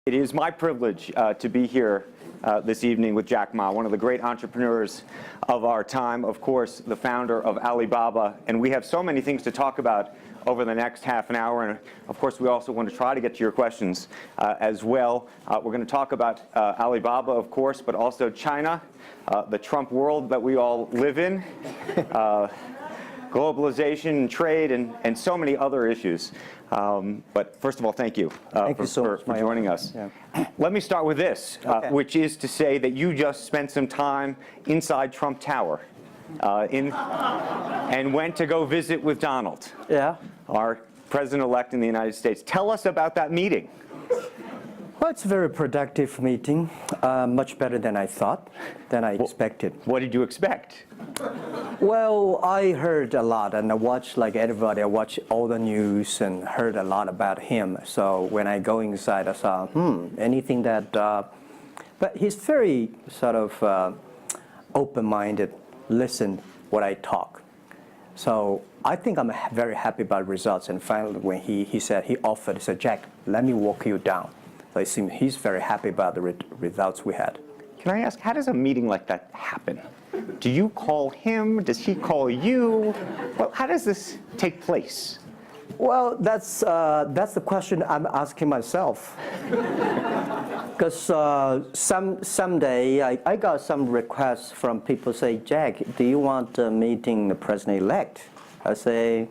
It is my privilege to be here this evening with Jack Ma, one of the great entrepreneurs of our time, of course, the founder of Alibaba. And we have so many things to talk about over the next half an hour. And of course, we also want to try to get to your questions as well. We're going to talk about Alibaba, of course, but also China, the Trump world that we all live in, globalization, trade, and so many other issues. But first of all, thank you for joining us. Yeah. Let me start with this, which is to say that you just spent some time inside Trump Tower and went to go visit with Donald, our president-elect in the United States. Tell us about that meeting. Well, it's a very productive meeting, much better than I thought, than I expected. What did you expect? Well, I heard a lot, and I watched, like everybody, I watched all the news and heard a lot about him. So when I go inside, I saw, anything that, but he's very sort of open-minded, listen what I talk. So I think I'm very happy about results. And finally, when he said, he said, Jack, let me walk you down. So it seems he's very happy about the results we had. Can I ask, how does a meeting like that happen? Do you call him? Does he call you? Well, how does this take place? Well, that's the question I'm asking myself. Because someday I got some requests from people say, Jack, do you want a meeting the president-elect? I say,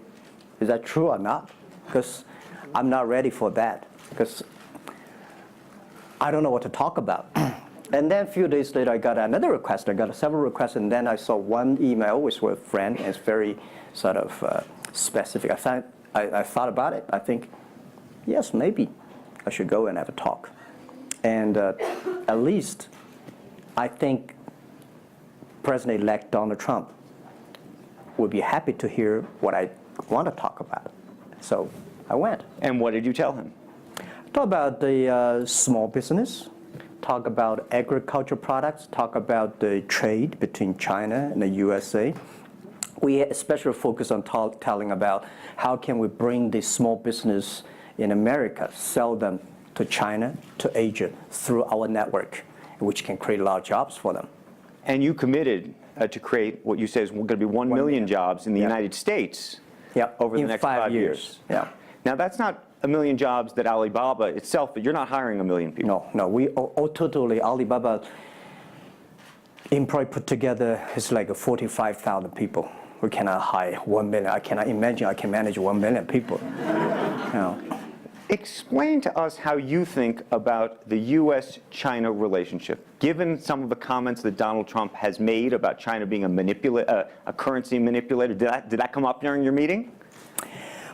is that true or not? Because I'm not ready for that. Because I don't know what to talk about. And then a few days later, I got another request. I got several requests, and then I saw one email with a friend, and it's very sort of specific. I thought about it. I think, yes, maybe I should go and have a talk. And at least I think President-elect Donald Trump would be happy to hear what I want to talk about. So I went. And what did you tell him? Talk about the small business, talk about agricultural products, talk about the trade between China and the USA. We especially focus on telling about how can we bring the small business in America, sell them to China, to Asia, through our network, which can create a lot of jobs for them. And you committed to create what you say is going to be 1 million jobs in the United States over the next 5 years. Yeah. Now, that's not a million jobs that Alibaba itself, but you're not hiring 1 million people. No, we totally, Alibaba employee put together is like 45,000 people. We cannot hire 1 million. I cannot imagine I can manage 1 million people. Explain to us how you think about the U.S.-China relationship, given some of the comments that Donald Trump has made about China being a currency manipulator. Did that come up during your meeting?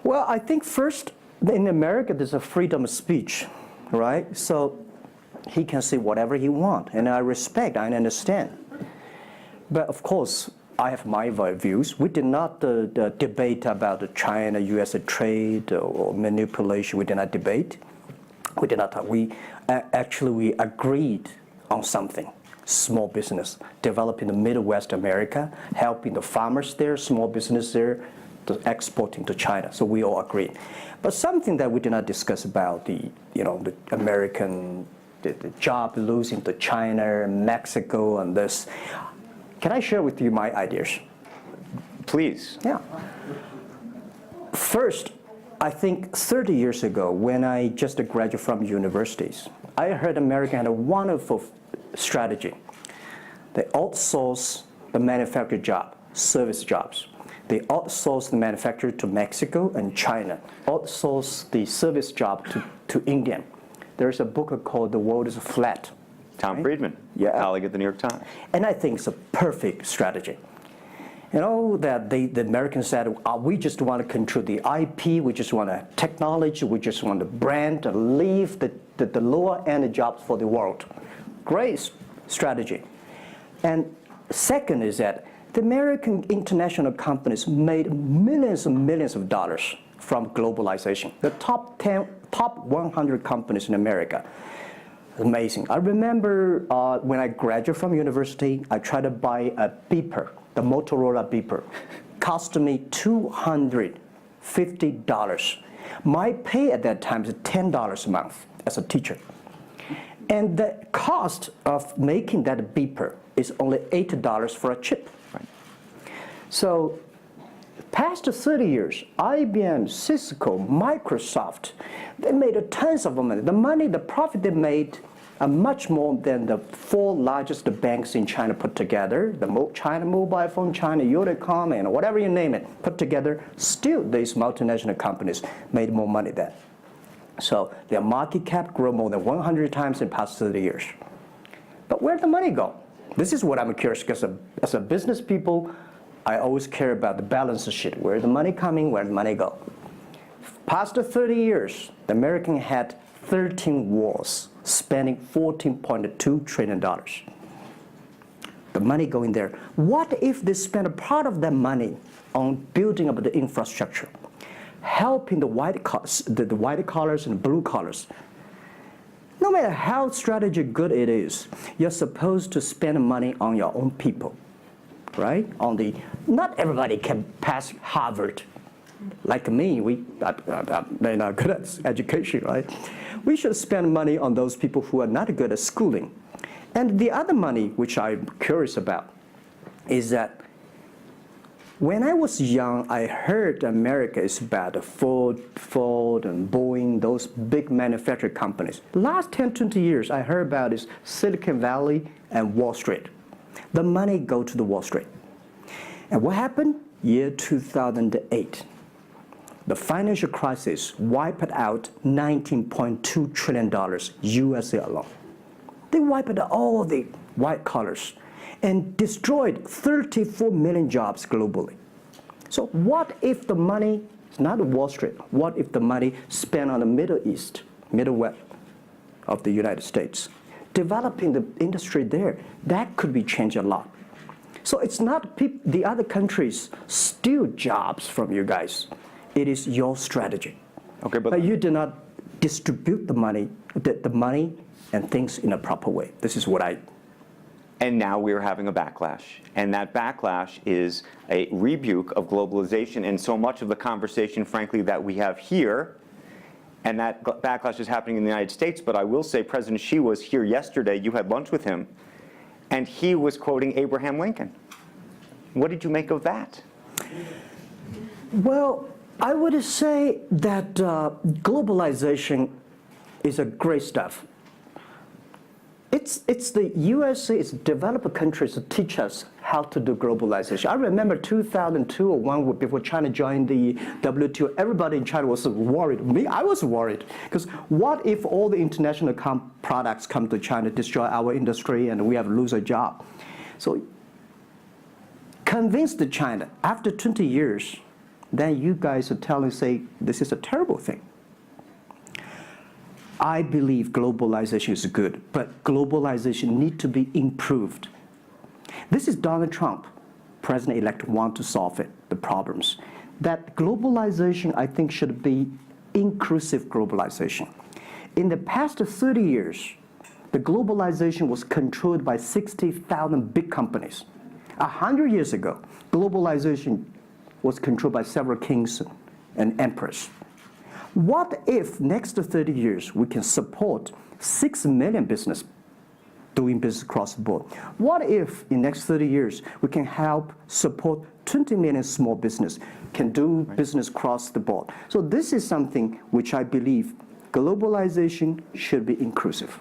Well, I think first, in America, there's a freedom of speech, right? So he can say whatever he wants, and I respect, I understand. But of course, I have my views. We did not debate about the China-U.S. trade or manipulation. We did not debate. We did not talk. We agreed on something. Small business, developing the Midwest America, helping the farmers there, small business there, exporting to China. So we all agreed. But something that we did not discuss about the American, the job losing to China, Mexico, and this. Can I share with you my ideas? Please. Yeah. First, I think 30 years ago, when I just graduated from universities, I heard America had a wonderful strategy. They outsource the manufacturing job, service jobs. They outsource the manufacturer to Mexico and China, outsource the service job to India. There's a book called The World is Flat. Tom Friedman, colleague at the New York Times. And I think it's a perfect strategy. You know, that the Americans said, we just want to control the IP, we just want to technology, we just want the brand, and leave the lower end jobs for the world. Great strategy. And second is that the American international companies made millions and millions of dollars from globalization. The top 100 companies in America. Amazing. I remember when I graduated from university, I tried to buy a beeper, the Motorola beeper. Cost me $250. My pay at that time is $10 a month as a teacher. And the cost of making that beeper is only $8 for a chip. Right. So past 30 years, IBM, Cisco, Microsoft, they made tons of money. The profit they made are much more than the 4 largest banks in China put together, the China Mobile Phone, China Unicom, and whatever you name it, put together. Still, these multinational companies made more money than. So their market cap grew more than 100 times in the past 30 years. But where'd the money go? This is what I'm curious, because as a business people, I always care about the balance sheet. Where the money coming, where the money go? Past 30 years, the American had 13 wars, spending $14.2 trillion. The money going there. What if they spend a part of that money on building up the infrastructure, helping the white collars and blue collars? No matter how strategy good it is, you're supposed to spend money on your own people, right? Not everybody can pass Harvard. Like me, they're not good at education, right? We should spend money on those people who are not good at schooling. And the other money, which I'm curious about, is that when I was young, I heard America is about Ford and Boeing, those big manufacturing companies. Last 10, 20 years, I heard about is Silicon Valley and Wall Street. The money go to the Wall Street. And what happened? Year 2008. The financial crisis wiped out $19.2 trillion USA alone. They wiped out all the white collars and destroyed 34 million jobs globally. So what if the money is not Wall Street? What if the money spent on the Middle East, Middle West of the United States, developing the industry there? That could be changed a lot. So it's not the other countries steal jobs from you guys. It is your strategy. Okay, but you do not distribute the money and things in a proper way. This is what I. And now we're having a backlash. And that backlash is a rebuke of globalization. And so much of the conversation, frankly, that we have here, and that backlash is happening in the United States. But I will say President Xi was here yesterday. You had lunch with him. And he was quoting Abraham Lincoln. What did you make of that? Well, I would say that globalization is a great stuff. It's the USA, it's developed countries to teach us how to do globalization. I remember 2002 or 1 before China joined the WTO, everybody in China was worried. Me, I was worried. Because what if all the international products come to China, destroy our industry, and we have to lose a job? So convince the China, after 20 years, then you guys are telling, say, this is a terrible thing. I believe globalization is good, but globalization needs to be improved. This is Donald Trump, President-elect, want to solve it, the problems. That globalization, I think, should be inclusive globalization. In the past 30 years, the globalization was controlled by 60,000 big companies. 100 years ago, globalization was controlled by several kings and emperors. What if next 30 years we can support 6 million business doing business across the board? What if in next 30 years we can help support 20 million small business can do business across the board? So this is something which I believe globalization should be inclusive.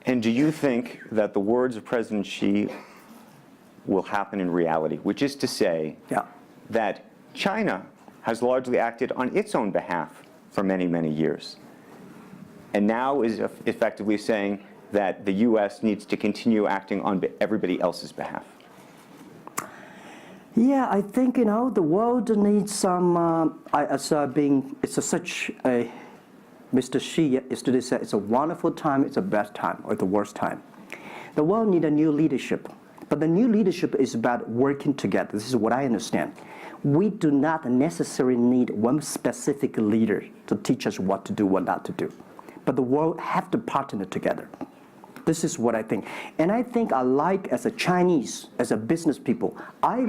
And do you think that the words of President Xi will happen in reality, which is to say that China has largely acted on its own behalf for many, many years, and now is effectively saying that the U.S. needs to continue acting on everybody else's behalf? Yeah, I think, the world needs some, such a, Mr. Xi yesterday said it's a wonderful time, it's a best time, or the worst time. The world needs a new leadership, but the new leadership is about working together. This is what I understand. We do not necessarily need one specific leader to teach us what to do, what not to do. But the world have to partner together. This is what I think. And I think as a Chinese, as a business people, I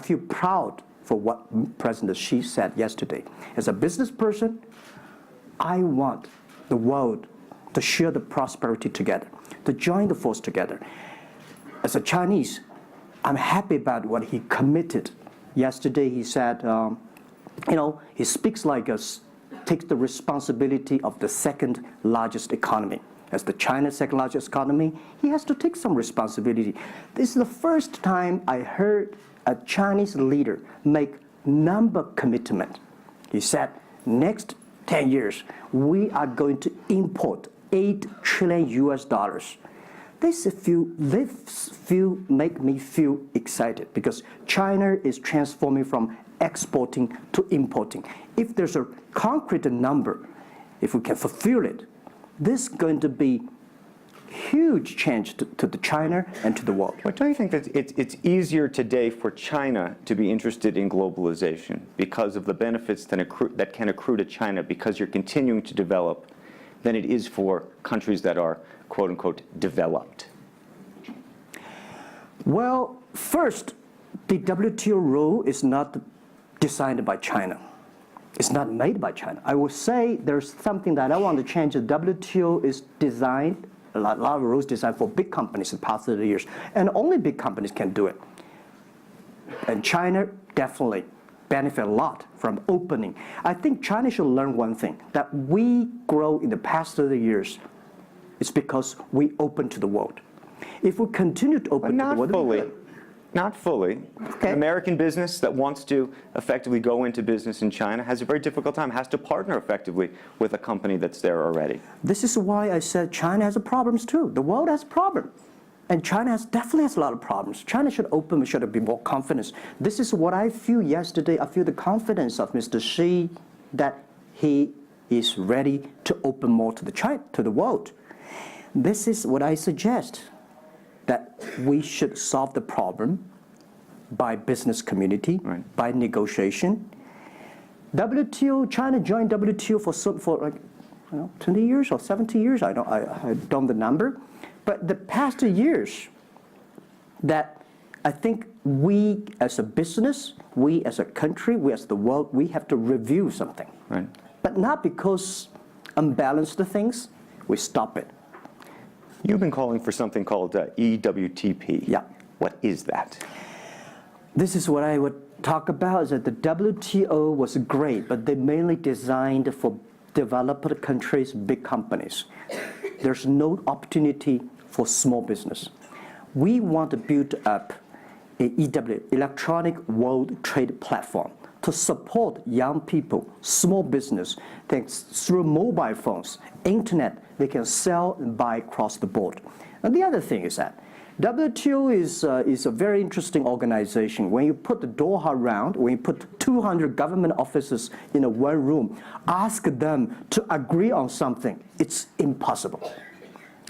feel proud for what President Xi said yesterday. As a business person, I want the world to share the prosperity together, to join the force together. As a Chinese, I'm happy about what he committed. Yesterday he said, he speaks like us, takes the responsibility of the second largest economy. As the China's second largest economy, he has to take some responsibility. This is the first time I heard a Chinese leader make number commitment. He said, next 10 years, we are going to import $8 trillion US. This make me feel excited because China is transforming from exporting to importing. If there's a concrete number, if we can fulfill it, this is going to be huge change to the China and to the world. But don't you think that it's easier today for China to be interested in globalization because of the benefits that can accrue to China because you're continuing to develop than it is for countries that are, quote unquote, developed? Well, first, the WTO rule is not designed by China. It's not made by China. I would say there's something that I want to change. The WTO is designed, a lot of rules designed for big companies in the past 30 years, and only big companies can do it. And China definitely benefit a lot from opening. I think China should learn one thing, that we grow in the past 30 years. It's because we open to the world. If we continue to open to the world, not fully. Okay. An American business that wants to effectively go into business in China has a very difficult time, has to partner effectively with a company that's there already. This is why I said China has problems too. The world has problems. And China definitely has a lot of problems. China should open, should be more confidence. This is what I feel yesterday. I feel the confidence of Mr. Xi that he is ready to open more to the world. This is what I suggest, that we should solve the problem by business community, right, by negotiation. WTO, China joined WTO for like 20 years or 70 years. I don't know the number, but the past years, that I think we as a business, we as a country, we as the world, we have to review something. Right. But not because unbalanced things, we stop it. You've been calling for something called EWTP. Yeah. What is that? This is what I would talk about, is that the WTO was great, but they mainly designed for developed countries, big companies. There's no opportunity for small business. We want to build up an EW, Electronic World Trade Platform, to support young people, small business, thanks through mobile phones, internet, they can sell and buy across the board. And the other thing is that WTO is a very interesting organization. When you put the Doha round, when you put 200 government officers in one room, ask them to agree on something, it's impossible.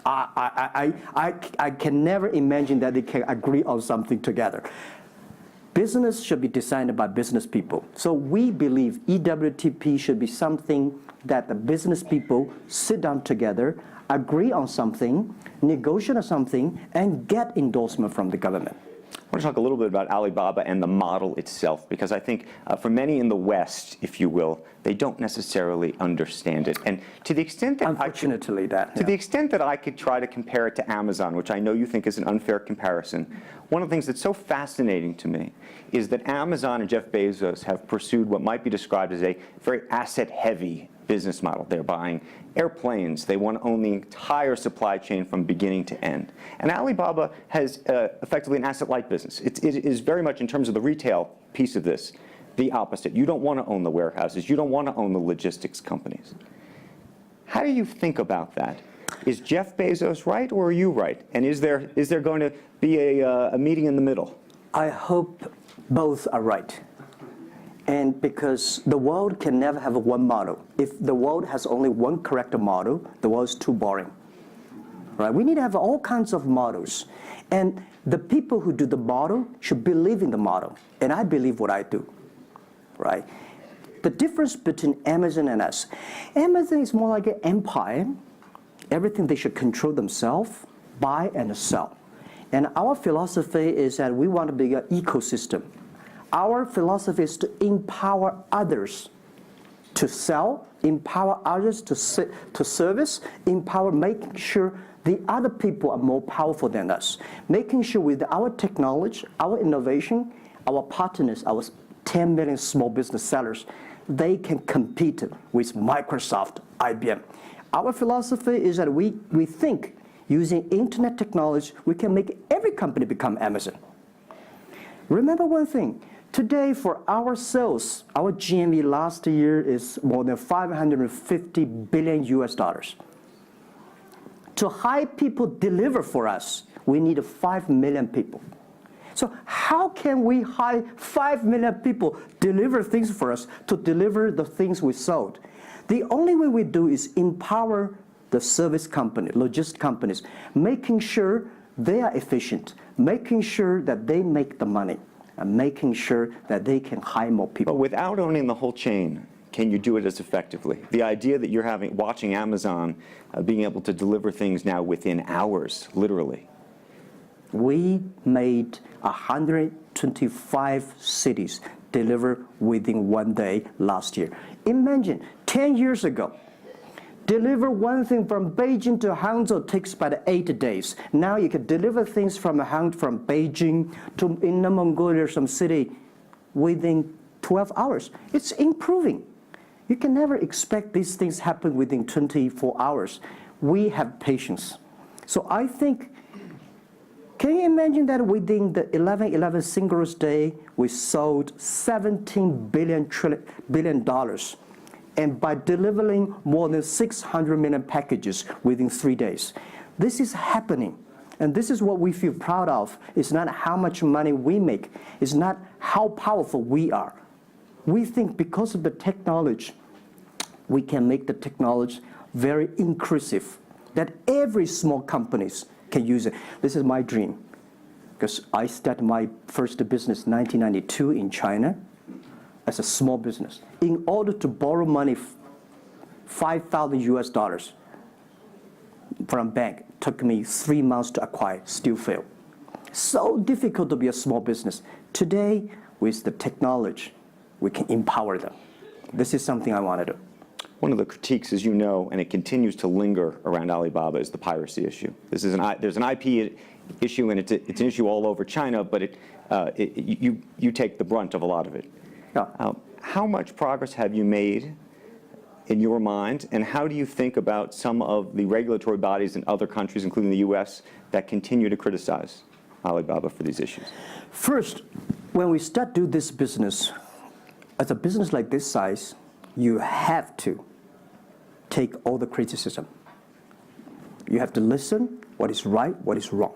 I can never imagine that they can agree on something together. Business should be designed by business people. So we believe EWTP should be something that the business people sit down together, agree on something, negotiate on something, and get endorsement from the government. I want to talk a little bit about Alibaba and the model itself, because I think for many in the West, if you will, they don't necessarily understand it. And to the extent that Unfortunately, the extent that I could try to compare it to Amazon, which I know you think is an unfair comparison, one of the things that's so fascinating to me is that Amazon and Jeff Bezos have pursued what might be described as a very asset-heavy business model. They're buying airplanes. They want to own the entire supply chain from beginning to end. And Alibaba has effectively an asset-light business. It is very much, in terms of the retail piece of this, the opposite. You don't want to own the warehouses. You don't want to own the logistics companies. How do you think about that? Is Jeff Bezos right, or are you right? And is there going to be a meeting in the middle? I hope both are right. And because the world can never have one model. If the world has only one correct model, the world is too boring. Right? We need to have all kinds of models. And the people who do the model should believe in the model. And I believe what I do. Right? The difference between Amazon and us. Amazon is more like an empire. Everything they should control themselves, buy and sell. And our philosophy is that we want to be an ecosystem. Our philosophy is to empower others to sell, empower others to service, empower making sure the other people are more powerful than us, making sure with our technology, our innovation, our partners, our 10 million small business sellers, they can compete with Microsoft, IBM. Our philosophy is that we think using internet technology, we can make every company become Amazon. Remember one thing, today for our sales, our GMV last year is more than 550 billion US dollars. To hire people deliver for us, we need 5 million people. So how can we hire 5 million people deliver things for us to deliver the things we sold? The only way we do is empower the service company, logistics companies, making sure they are efficient, making sure that they make the money, and making sure that they can hire more people. But without owning the whole chain, can you do it as effectively? The idea that you're watching Amazon being able to deliver things now within hours, literally. We made 125 cities deliver within 1 day last year. Imagine, 10 years ago, deliver one thing from Beijing to Hangzhou takes about 8 days. Now you can deliver things from Beijing to Inner Mongolia, some city, within 12 hours. It's improving. You can never expect these things happen within 24 hours. We have patience. So I think, can you imagine that within the 11/11 Singles Day, we sold $17 billion, and by delivering more than 600 million packages within 3 days. This is happening, and this is what we feel proud of. It's not how much money we make. It's not how powerful we are. We think because of the technology, we can make the technology very inclusive, that every small companies can use it. This is my dream, because I started my first business in 1992 in China as a small business. In order to borrow money, 5,000 US dollars from bank, took me 3 months to acquire, still failed. So difficult to be a small business. Today, with the technology, we can empower them. This is something I want to do. One of the critiques, as you know, and it continues to linger around Alibaba, is the piracy issue. There's an IP issue, and it's an issue all over China, but you take the brunt of a lot of it. Yeah. How much progress have you made in your mind, and how do you think about some of the regulatory bodies in other countries, including the US, that continue to criticize Alibaba for these issues? First, when we start do this business, as a business like this size, you have to take all the criticism. You have to listen what is right, what is wrong.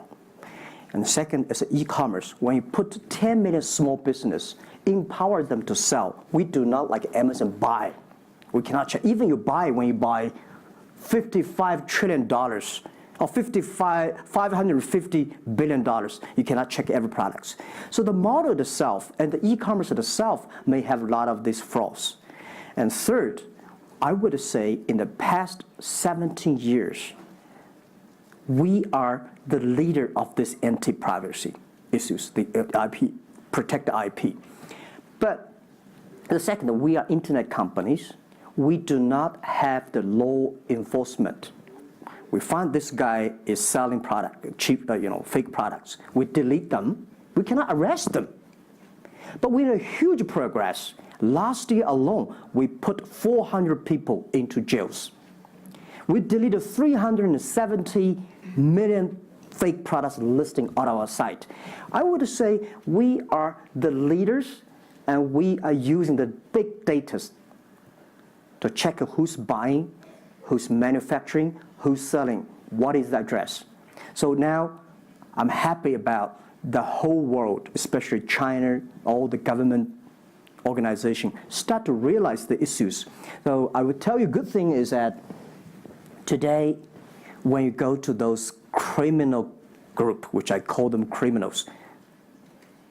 And second, as an e-commerce, when you put 10 million small business, empower them to sell. We do not like Amazon buy. We cannot check. Even when you buy $55 trillion or $550 billion, you cannot check every product. So the model itself and the e-commerce itself may have a lot of these flaws. And third, I would say in the past 17 years, we are the leader of this anti-privacy issues, the IP, protect the IP. But the second, we are internet companies. We do not have the law enforcement. We find this guy is selling cheap, fake products. We delete them. We cannot arrest them. But we had a huge progress. Last year alone, we put 400 people into jails. We deleted 370 million fake products listing on our site. I would say we are the leaders, and we are using the big data to check who's buying, who's manufacturing, who's selling, what is the address. So now I'm happy about the whole world, especially China, all the government organization, start to realize the issues. So I would tell you, good thing is that today, when you go to those criminal group, which I call them criminals,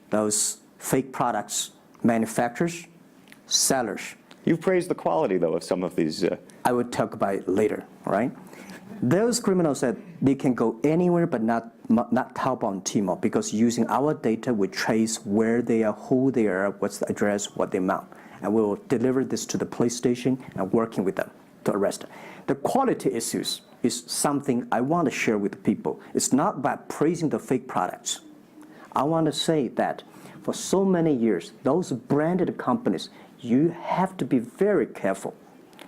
those fake products manufacturers, sellers. You've praised the quality, though, of some of these. I would talk about it later, right? Those criminals said they can go anywhere but not Taobao and Tmall, because using our data, we trace where they are, who they are, what's the address, what the amount. and we will deliver this to the police station and working with them to arrest them. The quality issues is something I want to share with people. It's not about praising the fake products. I want to say that for so many years, those branded companies, you have to be very careful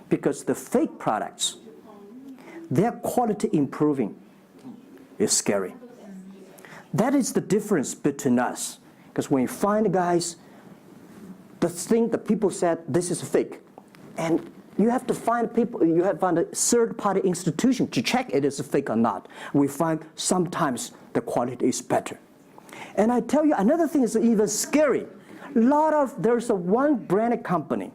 because the fake products, their quality improving is scary. That is the difference between us. Because when you find guys, the people said this is fake, and you have to find people, you have to find a third-party institution to check it is fake or not. We find sometimes the quality is better. And I tell you, another thing is even scary. There's one branded company.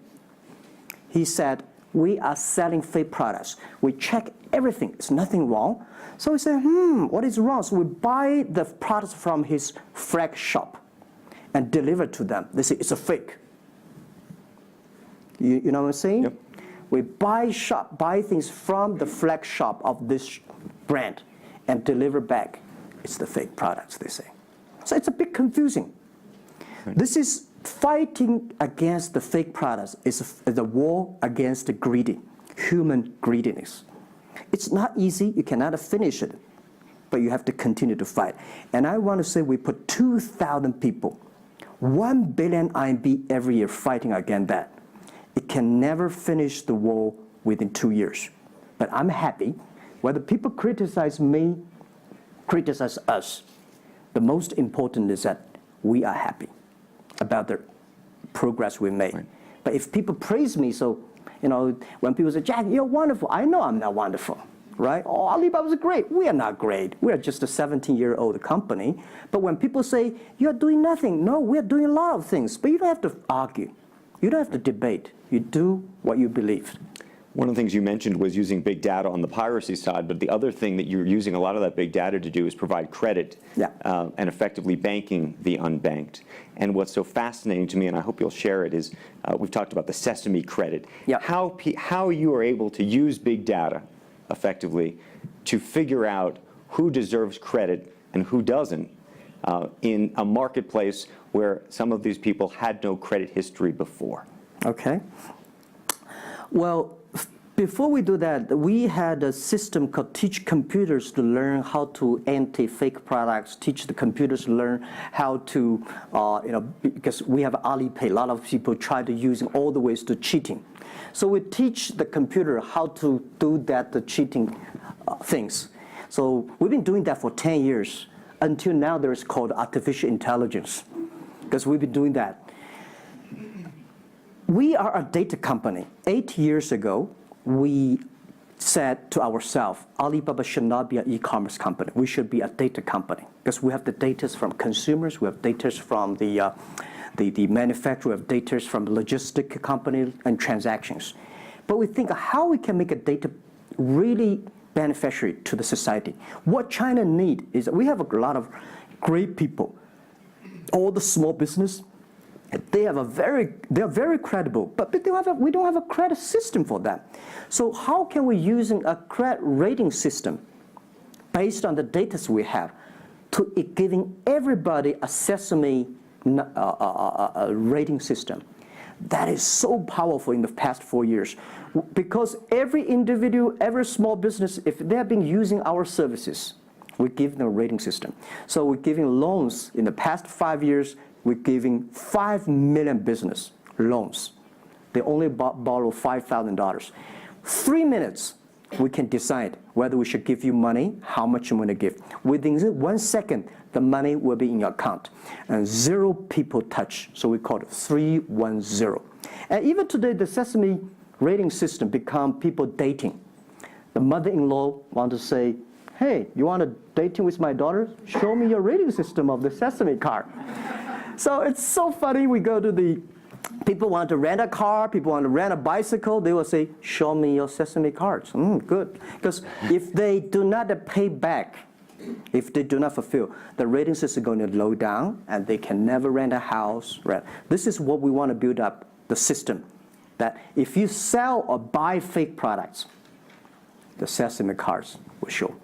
He said, we are selling fake products. We check everything, there's nothing wrong. So we say, what is wrong? So we buy the products from his flag shop and deliver to them. They say, it's a fake. You know what I'm saying? Yep. We buy things from the flag shop of this brand and deliver back. It's the fake products, they say. So it's a bit confusing. Right. This is fighting against the fake products. It's a war against the human greediness. It's not easy. You cannot finish it, but you have to continue to fight. And I want to say we put 2,000 people, 1 billion RMB every year fighting against that. It can never finish the war within 2 years. But I'm happy. Whether people criticize me, criticize us, the most important is that we are happy about the progress we made. Right. But if people praise me, so, when people say, Jack, you're wonderful, I know I'm not wonderful, right? Oh, Alibaba's great. We are not great. We are just a 17-year-old company. But when people say, you're doing nothing, no, we're doing a lot of things. But you don't have to argue. You don't have to debate. You do what you believe. One of the things you mentioned was using big data on the piracy side, but the other thing that you're using a lot of that big data to do is provide credit and effectively banking the unbanked. And what's so fascinating to me, and I hope you'll share it, is we've talked about the Sesame credit. Yep. How you are able to use big data effectively to figure out who deserves credit and who doesn't in a marketplace where some of these people had no credit history before. Okay. Well, before we do that, we had a system called Teach Computers to learn how to anti-fake products, teach the computers to learn how to, because we have Alipay, a lot of people try to using all the ways to cheating. So we teach the computer how to do the cheating things. So we've been doing that for 10 years. Until now, there's called artificial intelligence, because we've been doing that. We are a data company. 8 years ago, we said to ourselves, Alibaba should not be an e-commerce company. We should be a data company because we have the data from consumers, we have data from the manufacturer, we have data from logistic companies and transactions. But we think how we can make a data really beneficiary to the society. What China needs is we have a lot of great people, all the small business. They are very credible, but we don't have a credit system for that. So how can we using a credit rating system based on the data we have to giving everybody a Sesame rating system? That is so powerful in the past 4 years because every individual, every small business, if they have been using our services, we give them a rating system. So we're giving loans in the past 5 years. We're giving 5 million business loans. They only borrow $5,000. 3 minutes, we can decide whether we should give you money, how much you want to give. Within 1 second, the money will be in your account. And 0 people touch, so we call it 310. And even today, the Sesame rating system become people dating. The mother-in-law want to say, hey, you want to dating with my daughter? Show me your rating system of the Sesame card. So it's so funny. We go to people want to rent a car, people want to rent a bicycle. They will say, show me your Sesame cards. Good. Because if they do not pay back, if they do not fulfill, the rating system is going to low down and they can never rent a house. This is what we want to build up, the system. That if you sell or buy fake products, the Sesame cards will show.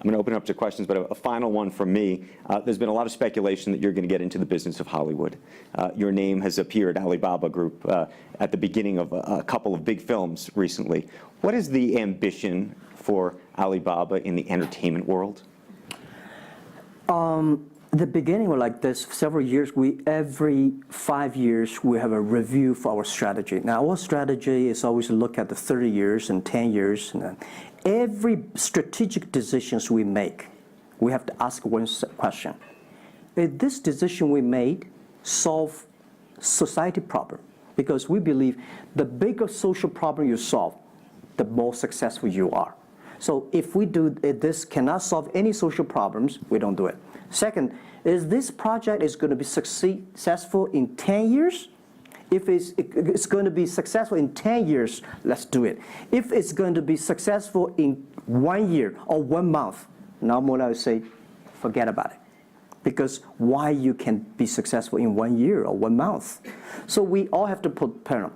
I'm going to open it up to questions, but a final one from me. There's been a lot of speculation that you're going to get into the business of Hollywood. Your name has appeared, Alibaba Group, at the beginning of a couple of big films recently. What is the ambition for Alibaba in the entertainment world? The beginning was like this. Several years, every 5 years, we have a review for our strategy. Now, our strategy is always to look at the 30 years and 10 years. And every strategic decisions we make, we have to ask one question. Did this decision we made solve society problem? Because we believe the bigger social problem you solve, the more successful you are. So if this cannot solve any social problems, we don't do it. Second, is this project is going to be successful in 10 years? If it's going to be successful in 10 years, let's do it. If it's going to be successful in 1 year or 1 month, normally I would say, forget about it. Because why you can be successful in 1 year or 1 month? So we all have to put parallel.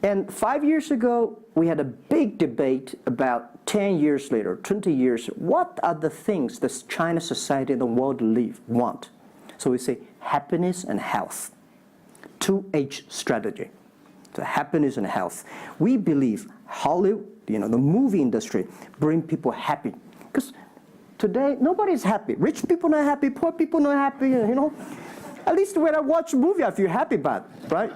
And 5 years ago, we had a big debate about 10 years later, 20 years, what are the things that China society and the world want? So we say happiness and health. 2H strategy. So happiness and health. We believe Hollywood, the movie industry, bring people happy. Because today, nobody's happy. Rich people not happy, poor people not happy, At least when I watch a movie, I feel happy about it, right?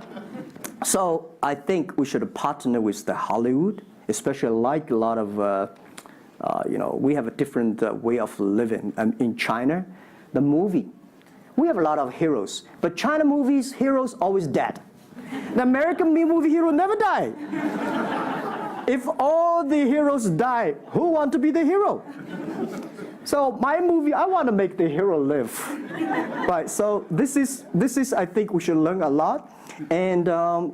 So I think we should partner with the Hollywood, especially like a lot of, we have a different way of living in China. The movie, we have a lot of heroes, but China movies, heroes always dead. The American movie hero never die. If all the heroes die, who want to be the hero? So my movie, I want to make the hero live, right? So this is I think we should learn a lot, and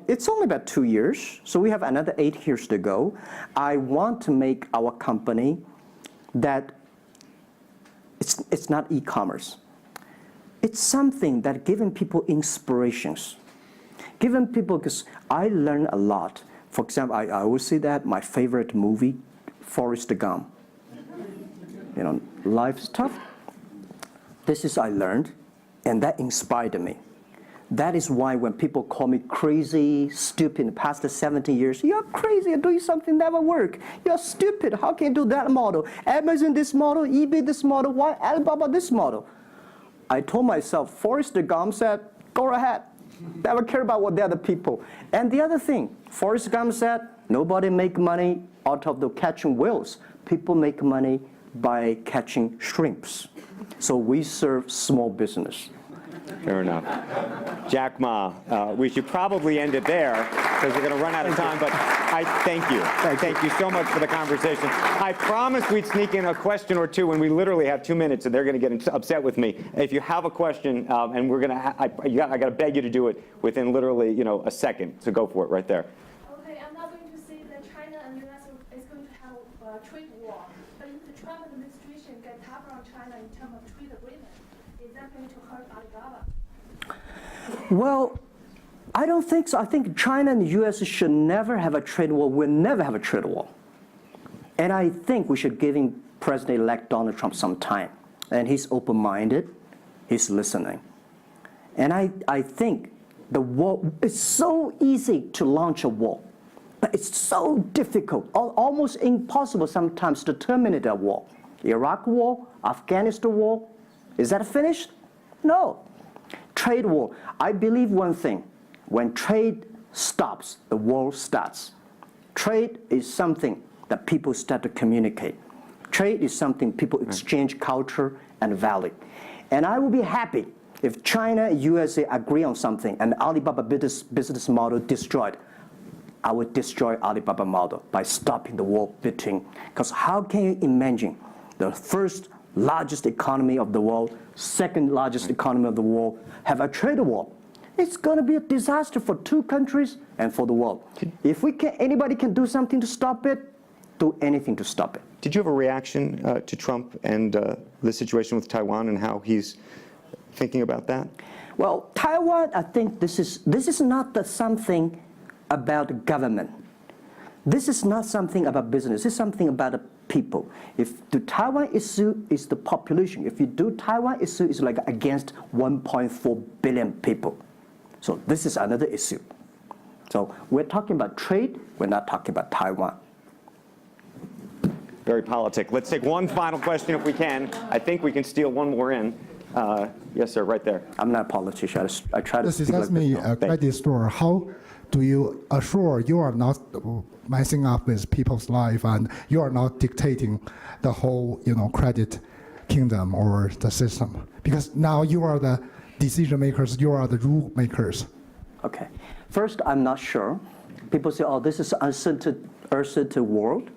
it's only about 2 years, so we have another 8 years to go. I want to make our company that it's not e-commerce. It's something that giving people inspirations, giving people, because I learn a lot. For example, I always say that my favorite movie, Forrest Gump. Life's tough. This is I learned, and that inspired me. That is why when people call me crazy, stupid in the past 17 years, you're crazy, you're doing something never work. You're stupid, how can you do that model? Amazon this model, eBay this model, why Alibaba this model? I told myself, Forrest Gump said, go ahead. Never care about what the other people. And the other thing, Forrest Gump said, nobody make money out of the catching whales. People make money by catching shrimps. So we serve small business. Fair enough. Jack Ma, we should probably end it there because we're going to run out of time, but I thank you. Thank you so much for the conversation. I promised we'd sneak in a question or two, and we literally have 2 minutes, and they're going to get upset with me. If you have a question, and we're going to, I got to beg you to do it within literally, a second. So go for it right there. Okay, I'm not going to say that China and the US is going to have a trade war, but if the Trump administration gets tougher on China in terms of trade agreement, is that going to hurt Alibaba? Well, I don't think so. I think China and the U.S. should never have a trade war. We'll never have a trade war. And I think we should give President-elect Donald Trump some time. And he's open-minded. He's listening. And I think the war, it's so easy to launch a war. But it's so difficult, almost impossible sometimes to terminate a war. Iraq war, Afghanistan war, is that finished? No. Trade war. I believe one thing. When trade stops, the war starts. Trade is something that people start to communicate. Trade is something people exchange culture and value. And I will be happy if China and USA agree on something and Alibaba business model destroyed. I would destroy Alibaba model by stopping the war between. Because how can you imagine the first largest economy of the world, second largest economy of the world, have a trade war? It's going to be a disaster for two countries and for the world. If anybody can do something to stop it, do anything to stop it. Did you have a reaction to Trump and the situation with Taiwan and how he's thinking about that? Well, Taiwan, I think this is not something about government. This is not something about business. It's something about the people. If the Taiwan issue is the population, if you do Taiwan issue, it's like against 1.4 billion people. So this is another issue. So we're talking about trade. We're not talking about Taiwan. Very politic. Let's take one final question if we can. I think we can steal one more in. Yes, sir, right there. I'm not a politician. I try to This speak is like me, this. a credit store. How do you assure you are not messing up with people's life and you are not dictating the whole, credit kingdom or the system? Because now you are the decision makers, you are the rule makers. Okay. First, I'm not sure. People say, oh, this is uncertain world.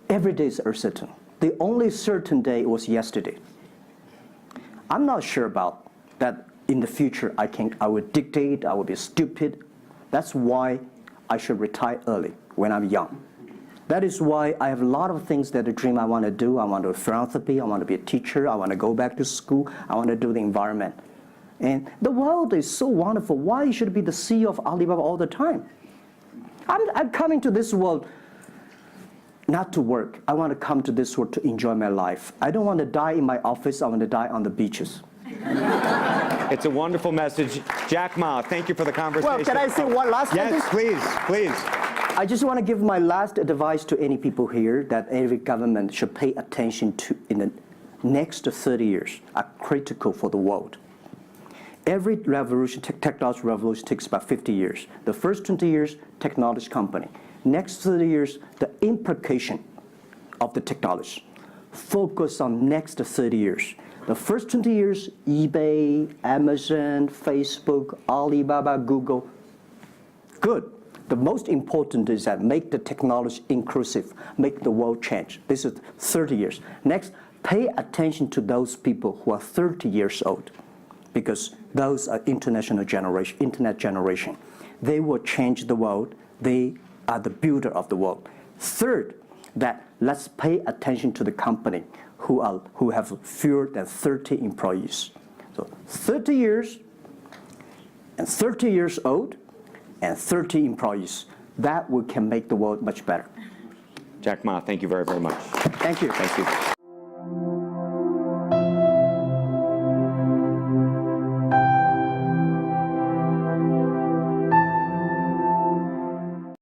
Every day is uncertain. The only certain day was yesterday. I'm not sure about that in the future I will dictate, I will be stupid. That's why I should retire early when I'm young. That is why I have a lot of things that I dream I want to do. I want to do philanthropy, I want to be a teacher, I want to go back to school, I want to do the environment. And the world is so wonderful. Why should I be the CEO of Alibaba all the time? I'm coming to this world not to work. I want to come to this world to enjoy my life. I don't want to die in my office. I want to die on the beaches. It's a wonderful message. Jack Ma, thank you for the conversation. Well, can I say one last sentence? Yes, please. I just want to give my last advice to any people here that every government should pay attention to in the next 30 years are critical for the world. Every revolution, technology revolution takes about 50 years. The first 20 years, technology company. Next 30 years, the implication of the technology. Focus on next 30 years. The first 20 years, eBay, Amazon, Facebook, Alibaba, Google. Good. The most important is that make the technology inclusive, make the world change. This is 30 years. Next, pay attention to those people who are 30 years old, because those are internet generation. They will change the world. They are the builder of the world. Third, that let's pay attention to the company who have fewer than 30 employees. So 30 years and 30 years old and 30 employees. That can make the world much better. Jack Ma, thank you very, very much. Thank you. Thank you.